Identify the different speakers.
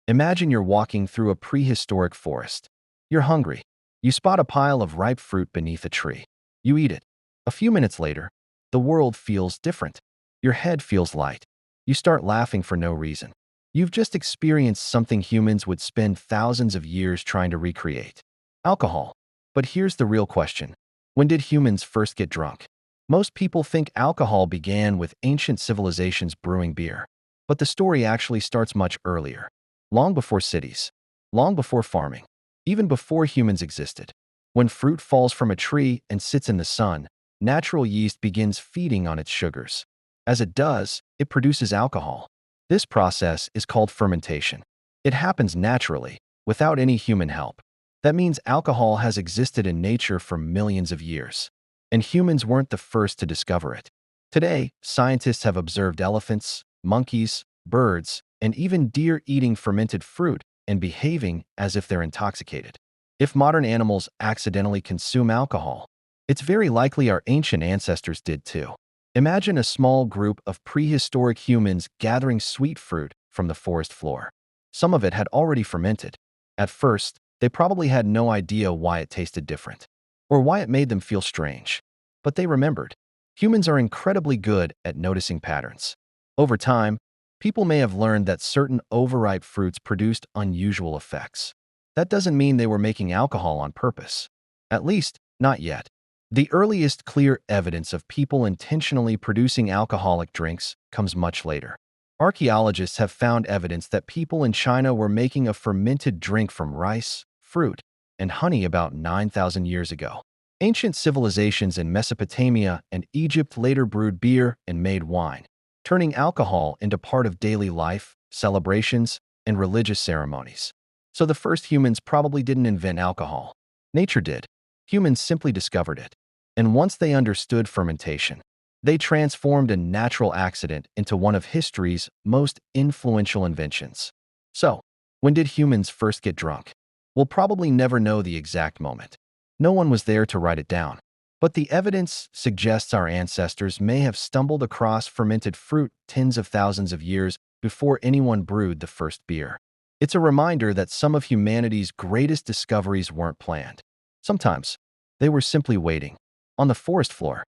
Speaker 1: Imagine you're walking through a prehistoric forest. You're hungry. You spot a pile of ripe fruit beneath a tree. You eat it. A few minutes later, the world feels different. Your head feels light. You start laughing for no reason. You've just experienced something humans would spend thousands of years trying to recreate. Alcohol. But here's the real question. When did humans first get drunk? Most people think alcohol began with ancient civilizations brewing beer. But the story actually starts much earlier. Long before cities. Long before farming. Even before humans existed. When fruit falls from a tree and sits in the sun, natural yeast begins feeding on its sugars. As it does, it produces alcohol. This process is called fermentation. It happens naturally, without any human help. That means alcohol has existed in nature for millions of years. And humans weren't the first to discover it. Today, scientists have observed elephants, monkeys, birds, and even deer eating fermented fruit and behaving as if they're intoxicated. If modern animals accidentally consume alcohol, it's very likely our ancient ancestors did too. Imagine a small group of prehistoric humans gathering sweet fruit from the forest floor. Some of it had already fermented. At first, they probably had no idea why it tasted different, or why it made them feel strange. But they remembered. Humans are incredibly good at noticing patterns. Over time, people may have learned that certain overripe fruits produced unusual effects. That doesn't mean they were making alcohol on purpose. At least, not yet. The earliest clear evidence of people intentionally producing alcoholic drinks comes much later. Archaeologists have found evidence that people in China were making a fermented drink from rice, fruit, and honey about 9,000 years ago. Ancient civilizations in Mesopotamia and Egypt later brewed beer and made wine, turning alcohol into part of daily life, celebrations, and religious ceremonies. So the first humans probably didn't invent alcohol. Nature did. Humans simply discovered it. And once they understood fermentation, they transformed a natural accident into one of history's most influential inventions. So, when did humans first get drunk? We'll probably never know the exact moment. No one was there to write it down. But the evidence suggests our ancestors may have stumbled across fermented fruit tens of thousands of years before anyone brewed the first beer. It's a reminder that some of humanity's greatest discoveries weren't planned. Sometimes, they were simply waiting on the forest floor.